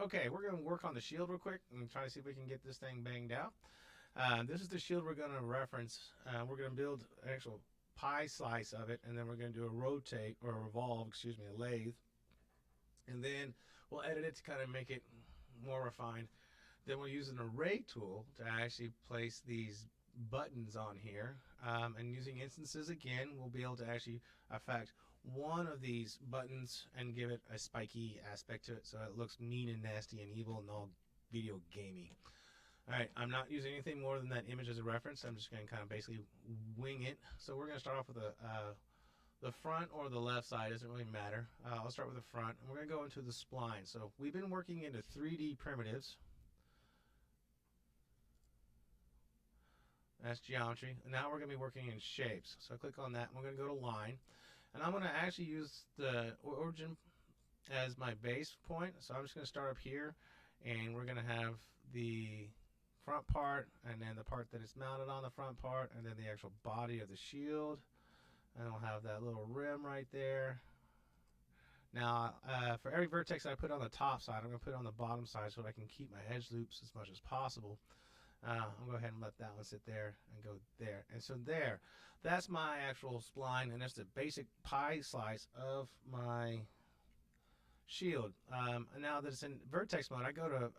Okay, we're going to work on the shield real quick and try to see if we can get this thing banged out. This is the shield we're going to reference. We're going to build an actual pie slice of it, and then we're going to do a rotate or a revolve, excuse me, a lathe. And then we'll edit it to kind of make it more refined. Then we'll use an array tool to actually place these buttons on here. And using instances again, we'll be able to actually affect one of these buttons and give it a spiky aspect to it so it looks mean and nasty and evil and all video gamey. Alright, I'm not using anything more than that image as a reference. I'm just going to kind of basically wing it. So we're going to start off with the front or the left side, doesn't really matter. I'll start with the front, and we're going to go into the spline. So we've been working into 3D primitives. That's geometry. And now we're going to be working in shapes. So I click on that, and we're going to go to line. And I'm going to actually use the origin as my base point. So I'm just going to start up here, and we're going to have the front part, and then the part that is mounted on the front part, and then the actual body of the shield. And we'll have that little rim right there. Now, for every vertex I put on the top side, I'm going to put it on the bottom side so that I can keep my edge loops as much as possible. I'm going to go ahead and let that one sit there and go there. And so there, that's my actual spline, and that's the basic pie slice of my shield. And now that it's in vertex mode, I go to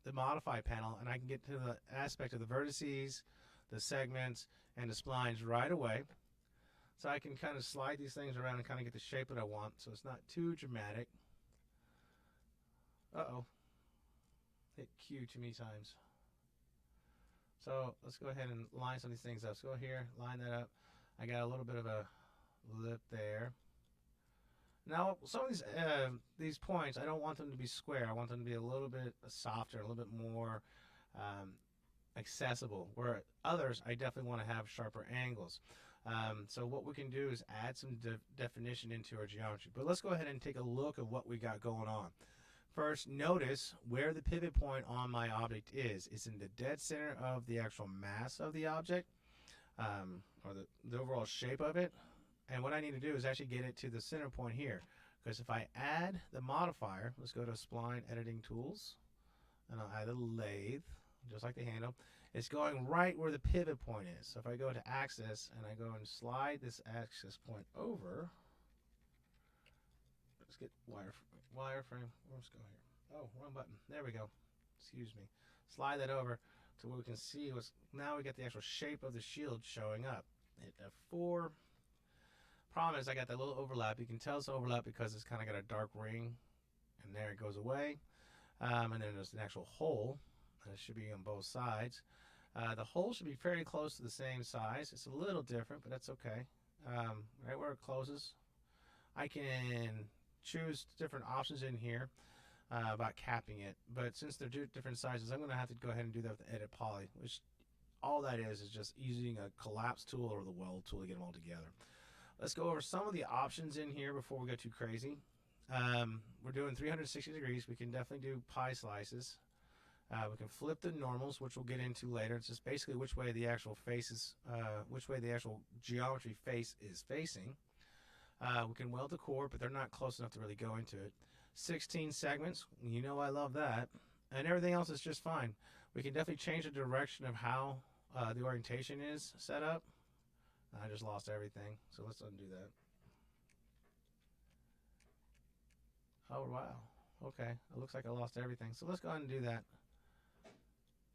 the modify panel, and I can get to the aspect of the vertices, the segments, and the splines right away. So I can kind of slide these things around and kind of get the shape that I want, so it's not too dramatic. Uh-oh. Hit Q too many times. So let's go ahead and line some of these things up. So go here, line that up. I got a little bit of a lip there. Now, some of these points, I don't want them to be square. I want them to be a little bit softer, a little bit more accessible, where others, I definitely want to have sharper angles. So what we can do is add some definition into our geometry. But let's go ahead and take a look at what we got going on. First, notice where the pivot point on my object is. It's in the dead center of the actual mass of the object, or the overall shape of it. And what I need to do is actually get it to the center point here. Because if I add the modifier, let's go to Spline Editing Tools, and I'll add a lathe, just like the handle. It's going right where the pivot point is. So if I go to Axis and I go and slide this axis point over, let's get wireframe. Let's go here. Oh, wrong button. There we go. Excuse me. Slide that over to where we can see what's now we get the actual shape of the shield showing up. Hit F4. Problem is I got that little overlap. You can tell it's overlap because it's kind of got a dark ring, and there it goes away. And then there's an actual hole. And it should be on both sides. The hole should be fairly close to the same size. It's a little different, but that's okay. Right where it closes, I can choose different options in here about capping it. But since they're different sizes, I'm going to have to go ahead and do that with the Edit Poly, which all that is just using a collapse tool or the weld tool to get them all together. Let's go over some of the options in here before we go too crazy. We're doing 360 degrees. We can definitely do pie slices. We can flip the normals, which we'll get into later. It's just basically which way the actual face is, which way the actual geometry face is facing. We can weld the core, but they're not close enough to really go into it. 16 segments, you know I love that. And everything else is just fine. We can definitely change the direction of how the orientation is set up. I just lost everything, so let's undo that. Oh, wow. Okay, it looks like I lost everything. So let's go ahead and do that.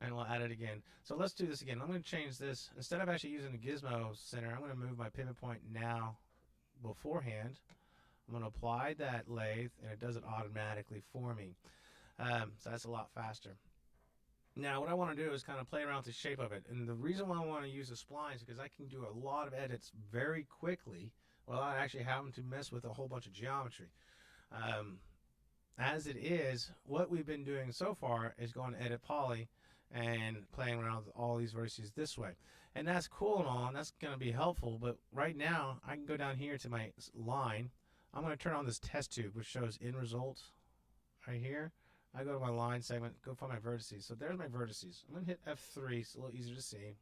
And we'll add it again. So let's do this again. I'm going to change this. Instead of actually using the gizmo center, I'm going to move my pivot point now beforehand. I'm going to apply that lathe, and it does it automatically for me. So that's a lot faster. Now what I want to do is kind of play around with the shape of it. And the reason why I want to use the splines is because I can do a lot of edits very quickly without actually having to mess with a whole bunch of geometry. As it is, what we've been doing so far is going to Edit Poly and playing around with all these vertices this way. And that's cool and all, and that's going to be helpful, but right now I can go down here to my line. I'm going to turn on this test tube, which shows end result right here. I go to my line segment, go find my vertices. So there's my vertices. I'm going to hit F3, it's a little easier to see.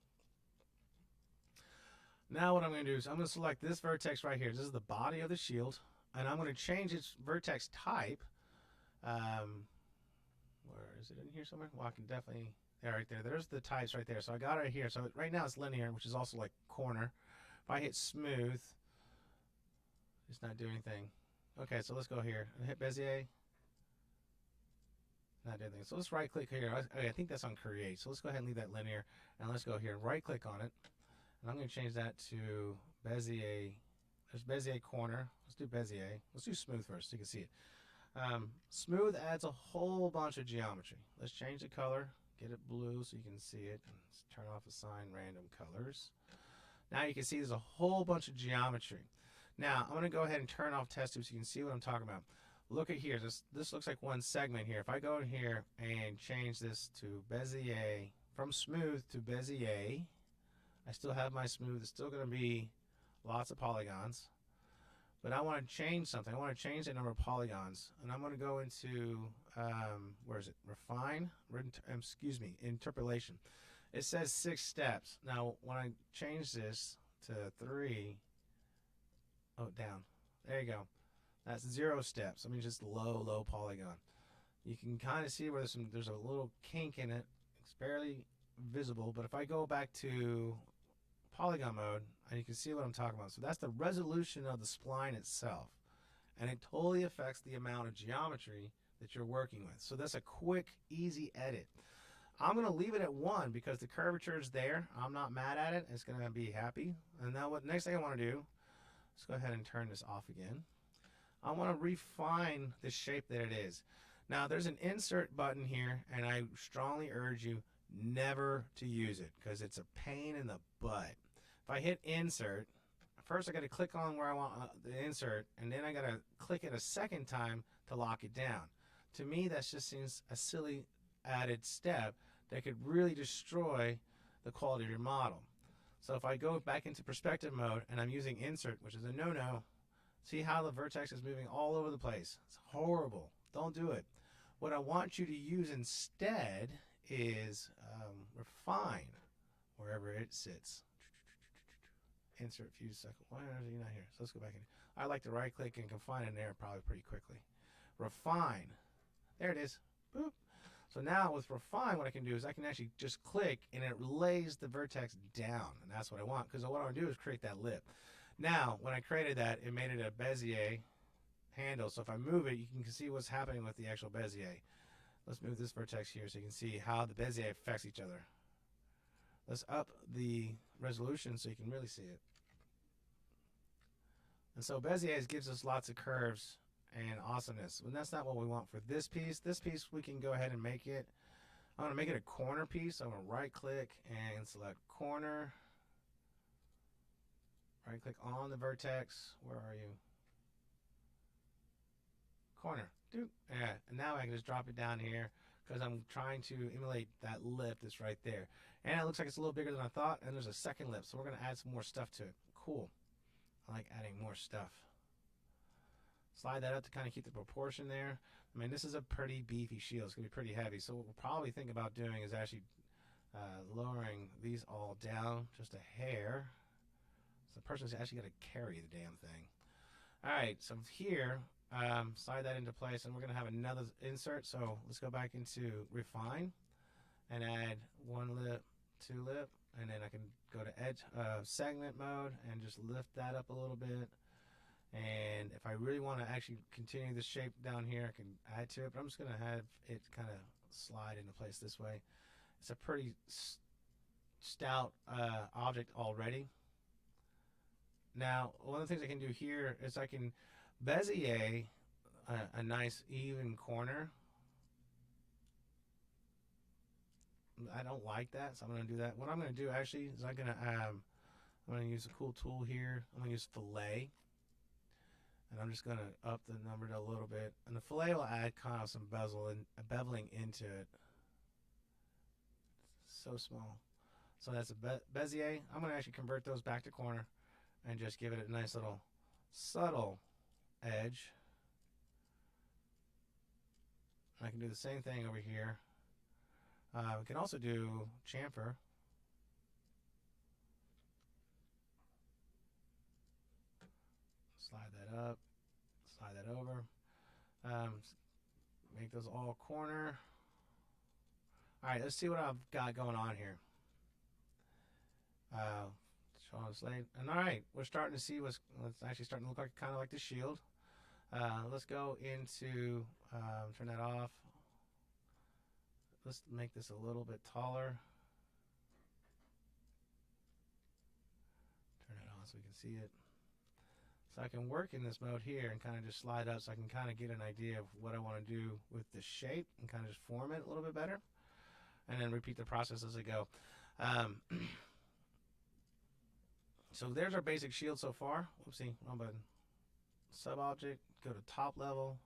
Now what I'm going to do is I'm going to select this vertex right here. This is the body of the shield, and I'm going to change its vertex type Where is it in here somewhere? Well, I can definitely, yeah, right there. There's the types right there. So I got it right here. So right now it's linear, which is also like corner. If I hit smooth, it's not doing anything. Okay, so let's go here. I hit Bezier. Not doing anything. So let's right click here. I think that's on create. So let's go ahead and leave that linear. And let's go here and right click on it. And I'm going to change that to Bezier. There's Bezier corner. Let's do Bezier. Let's do smooth first so you can see it. Smooth adds a whole bunch of geometry. Let's change the color. Get it blue so you can see it. Let's turn off assign random colors. Now you can see there's a whole bunch of geometry. Now I'm going to go ahead and turn off test tube so you can see what I'm talking about. Look at here. This looks like one segment here. If I go in here and change this to Bezier, from smooth to Bezier, I still have my smooth. It's still going to be lots of polygons. But I want to change something. I want to change the number of polygons. And I'm going to go into, where is it? Refine? Excuse me, interpolation. It says 6 steps. Now, when I change this to 3, oh, down. There you go. That's 0 steps. I mean, just low polygon. You can kind of see where there's a little kink in it. It's barely visible. But if I go back to polygon mode, and you can see what I'm talking about. So that's the resolution of the spline itself, and it totally affects the amount of geometry that you're working with. So that's a quick, easy edit. I'm going to leave it at 1 because the curvature is there. I'm not mad at it. It's going to be happy. And now what next thing I want to do, let's go ahead and turn this off again. I want to refine the shape that it is. Now there's an insert button here, and I strongly urge you never to use it because it's a pain in the butt. If I hit insert, first I got to click on where I want the insert, and then I got to click it a second time to lock it down. To me, that just seems a silly added step that could really destroy the quality of your model. So if I go back into perspective mode and I'm using insert, which is a no-no, see how the vertex is moving all over the place. It's horrible. Don't do it. What I want you to use instead is refine wherever it sits. Insert fuse cycle. Why are you not here? So let's go back in. I like to right click and confine in there probably pretty quickly. Refine. There it is. Boop. So now with refine, what I can do is I can actually just click and it lays the vertex down. And that's what I want, because what I want to do is create that lip. Now, when I created that, it made it a Bezier handle. So if I move it, you can see what's happening with the actual Bezier. Let's move this vertex here so you can see how the Bezier affects each other. Let's up the resolution so you can really see it. And so Bezier gives us lots of curves and awesomeness. And that's not what we want for this piece. This piece we can go ahead and make it. I'm going to make it a corner piece. I'm going to right click and select corner. Right click on the vertex. Where are you? Corner. Doop. Yeah. And now I can just drop it down here because I'm trying to emulate that lip that's right there. And it looks like it's a little bigger than I thought. And there's a second lip. So we're going to add some more stuff to it. Cool. I like adding more stuff. Slide that up to kind of keep the proportion there. I mean, this is a pretty beefy shield. It's going to be pretty heavy. So what we'll probably think about doing is actually lowering these all down just a hair. So the person's actually going to carry the damn thing. All right, so here, slide that into place, and we're going to have another insert. So let's go back into refine and add 1 lip, 2 lip, and then I can go to edge segment mode and just lift that up a little bit. And if I really want to actually continue the shape down here, I can add to it, but I'm just going to have it kind of slide into place this way. It's a pretty stout object already. Now, one of the things I can do here is I can Bezier a nice even corner. I don't like that, so I'm going to do that. What I'm going to do actually is I'm going to use a cool tool here. I'm going to use fillet. And I'm just going to up the number a little bit. And the fillet will add kind of some beveling into it. So small. So that's a Bezier. I'm going to actually convert those back to corner and just give it a nice little subtle edge. I can do the same thing over here. We can also do chamfer. Slide that up, slide that over. Make those all corner. Alright, let's see what I've got going on here. Sean Slade. And alright, we're starting to see what's actually starting to look like kind of like the shield. Let's go into turn that off. Let's make this a little bit taller. Turn it on so we can see it. So I can work in this mode here and kind of just slide up so I can kind of get an idea of what I want to do with the shape and kind of just form it a little bit better. And then repeat the process as I go. So there's our basic shield so far. Whoopsie, wrong button. Sub-object, go to top level,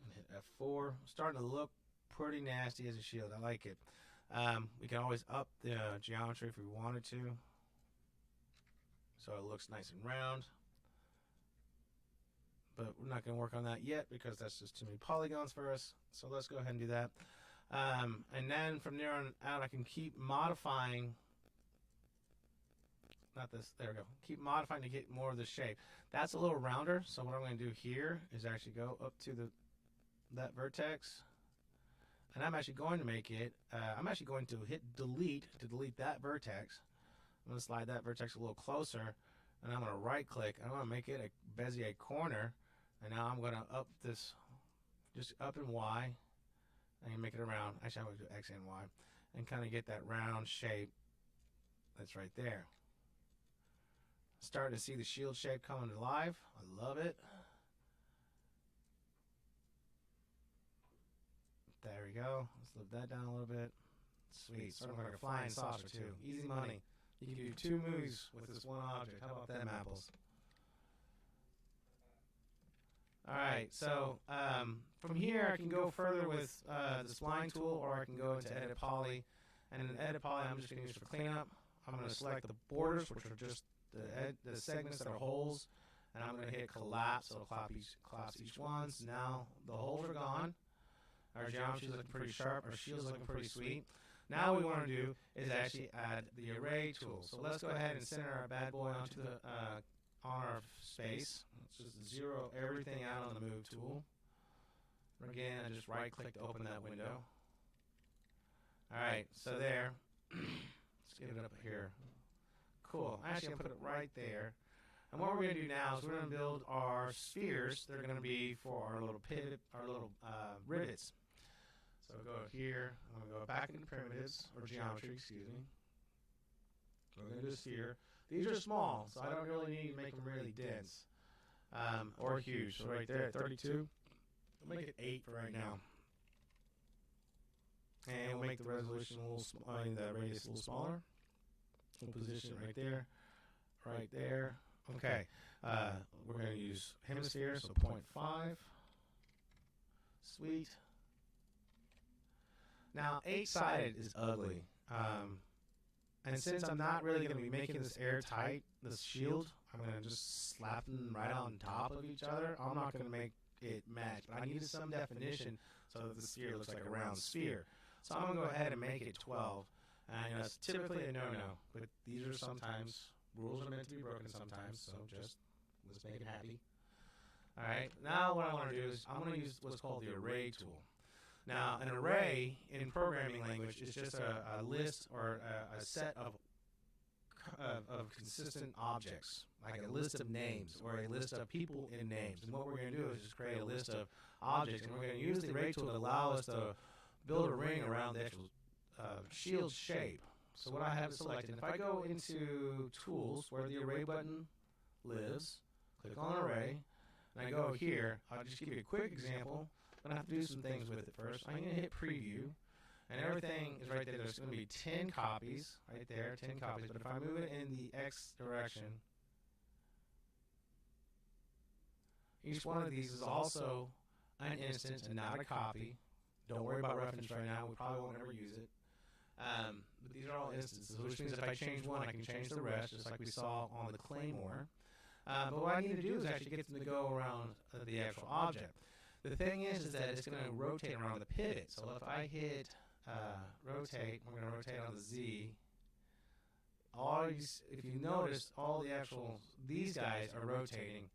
and hit F4. Starting to look pretty nasty as a shield. I like it. We can always up the geometry if we wanted to, so it looks nice and round. But we're not going to work on that yet because that's just too many polygons for us. So let's go ahead and do that. And then from there on out, I can keep modifying. Not this. There we go. Keep modifying to get more of the shape. That's a little rounder. So what I'm going to do here is actually go up to that vertex, and I'm actually going to make it. I'm actually going to hit delete to delete that vertex. I'm going to slide that vertex a little closer, and I'm going to right click. I'm going to make it a Bezier corner, and now I'm going to up this, just up and Y, and make it around. Actually, I'm going to do X and Y, and kind of get that round shape that's right there. Starting to see the shield shape coming to life. I love it. There we go. Let's lift that down a little bit. Sweet. Sort of like a flying saucer too. Easy money. You can do 2 moves with this one object. How about them apples? Alright, so from here I can go further with the spline tool, or I can go into edit poly. And in edit poly I'm just going to use for cleanup. I'm going to select the borders, which are just the segments that are holes, and I'm going to hit collapse. So it'll collapse each one. So now the holes are gone. Our geometry is looking pretty sharp. Our shield's looking pretty sweet. Now what we want to do is actually add the array tool. So let's go ahead and center our bad boy onto the on our space. Let's just zero everything out on the move tool. Again, I just right click to open that window. Alright, so there. Let's get it up here. Cool. Actually, I'm going to put it right there. And what we're going to do now is we're going to build our spheres. They're going to be for our little pivot, our little rivets. So we'll go here. I'm going to go back into primitives, or geometry, excuse me. We're going to do a sphere. These are small, so I don't really need to make them really dense or huge. So right there at 32, we'll make it 8 for right now. And we'll make the resolution a little the radius a little smaller. We'll position it right there, right there. Okay, we're going to use hemisphere, so 0.5. Sweet. Now, 8-sided is ugly. And since I'm not really going to be making this airtight, this shield, I'm going to just slap them right on top of each other. I'm not going to make it match, but I needed some definition so that the sphere looks like a round sphere. So I'm going to go ahead and make it 12. And it's typically a no-no, but these are sometimes, rules are meant to be broken sometimes, so just let's make it happy. Alright, now what I want to do is I'm going to use what's called the array tool. Now, an array in programming language is just a list or a set of consistent objects, like a list of names or a list of people in names. And what we're going to do is just create a list of objects, and we're going to use the array tool to allow us to build a ring around the actual shield shape. So what I have selected, if I go into tools where the array button lives, click on array, and I go here, I'll just give you a quick example. I'm going to have to do some things with it first. I'm going to hit preview, and everything is right there. There's going to be 10 copies right there, 10 copies. But if I move it in the X direction, each one of these is also an instance and not a copy. Don't worry about reference right now. We probably won't ever use it. But these are all instances, which means if I change one, I can change the rest, just like we saw on the Claymore. But what I need to do is actually get them to go around the actual object. The thing is that it's going to rotate around the pivot. So if I hit rotate, we're going to rotate on the Z. If you notice, these guys are rotating.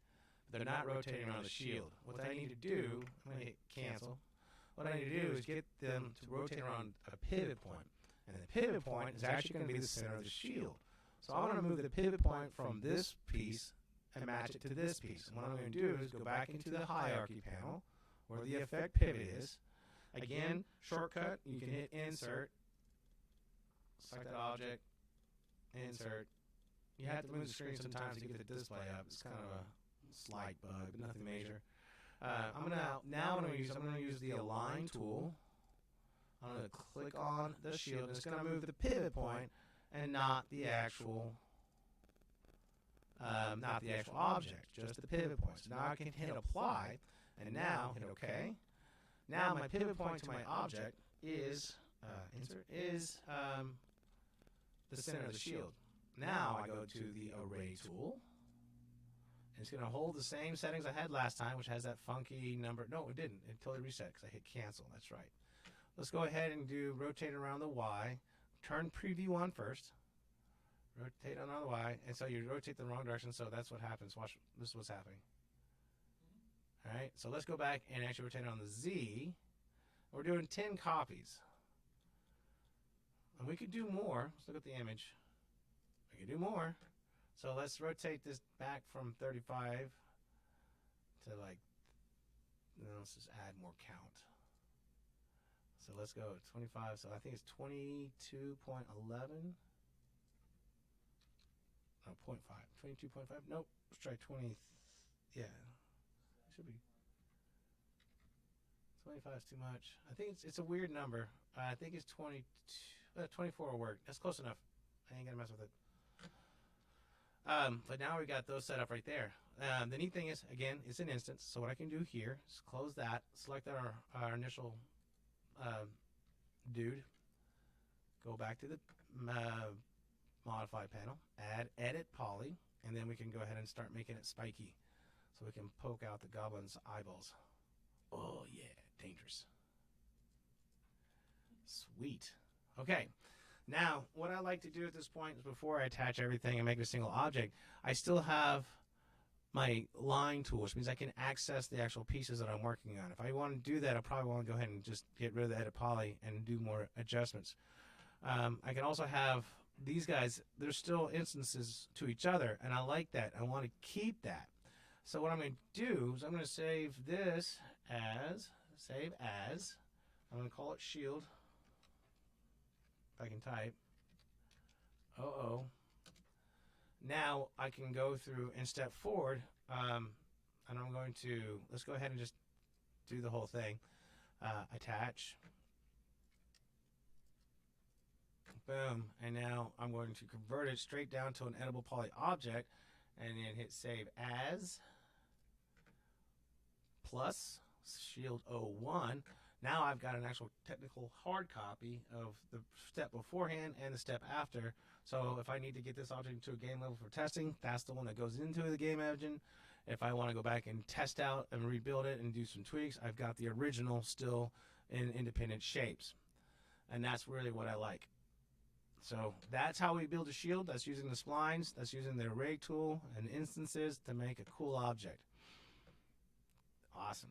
They're not rotating around the shield. What I need to do, I'm going to hit cancel. what I need to do is get them to rotate around a pivot point. And the pivot point is actually going to be the center of the shield. So I'm going to move the pivot point from this piece and match it to this piece. And what I'm going to do is go back into the hierarchy panel where the effect pivot is. Again, shortcut, you can hit insert, select that object, insert. You have to move the screen sometimes to get the display up. It's kind of a slight bug, but nothing major. I'm going to use the align tool. I'm going to click on the shield, and it's going to move the pivot point and not the actual object, just the pivot point. So now I can hit apply, and now hit OK. Now my pivot point to my object is the center of the shield. Now I go to the array tool. It's going to hold the same settings I had last time, which has that funky number. No, it didn't. It totally reset because I hit cancel. That's right. Let's go ahead and do rotate around the Y. Turn preview on first. Rotate on the Y. And so you rotate the wrong direction, so that's what happens. Watch, this is what's happening. All right, so let's go back and actually rotate on the Z. We're doing 10 copies. And we could do more. Let's look at the image. We could do more. So let's rotate this back from 35 to let's just add more count. So let's go 25. So I think it's 22.11. No, 0.5. 22.5. Nope. Let's try 20. Yeah. It should be. 25 is too much. I think it's a weird number. I think it's 22. 24 will work. That's close enough. I ain't gonna mess with it. But now we got those set up right there. The neat thing is, again, it's an instance. So what I can do here is close that, select our initial dude, go back to the modify panel, add edit poly, and then we can go ahead and start making it spiky so we can poke out the goblin's eyeballs. Oh yeah, dangerous. Sweet. Okay. Now, what I like to do at this point is before I attach everything and make it a single object, I still have my line tool, which means I can access the actual pieces that I'm working on. If I want to do that, I probably want to go ahead and just get rid of the edit poly and do more adjustments. I can also have these guys, there's still instances to each other, and I like that. I want to keep that. So what I'm going to do is I'm going to save this as, I'm going to call it shield. I can type. Now I can go through and step forward, and I'm going to, let's go ahead and just do the whole thing. Attach. Boom. And now I'm going to convert it straight down to an editable poly object, and then hit save as plus shield 01. Now I've got an actual technical hard copy of the step beforehand and the step after. So if I need to get this object into a game level for testing, that's the one that goes into the game engine. If I want to go back and test out and rebuild it and do some tweaks, I've got the original still in independent shapes. And that's really what I like. So that's how we build a shield. That's using the splines. That's using the array tool and instances to make a cool object. Awesome.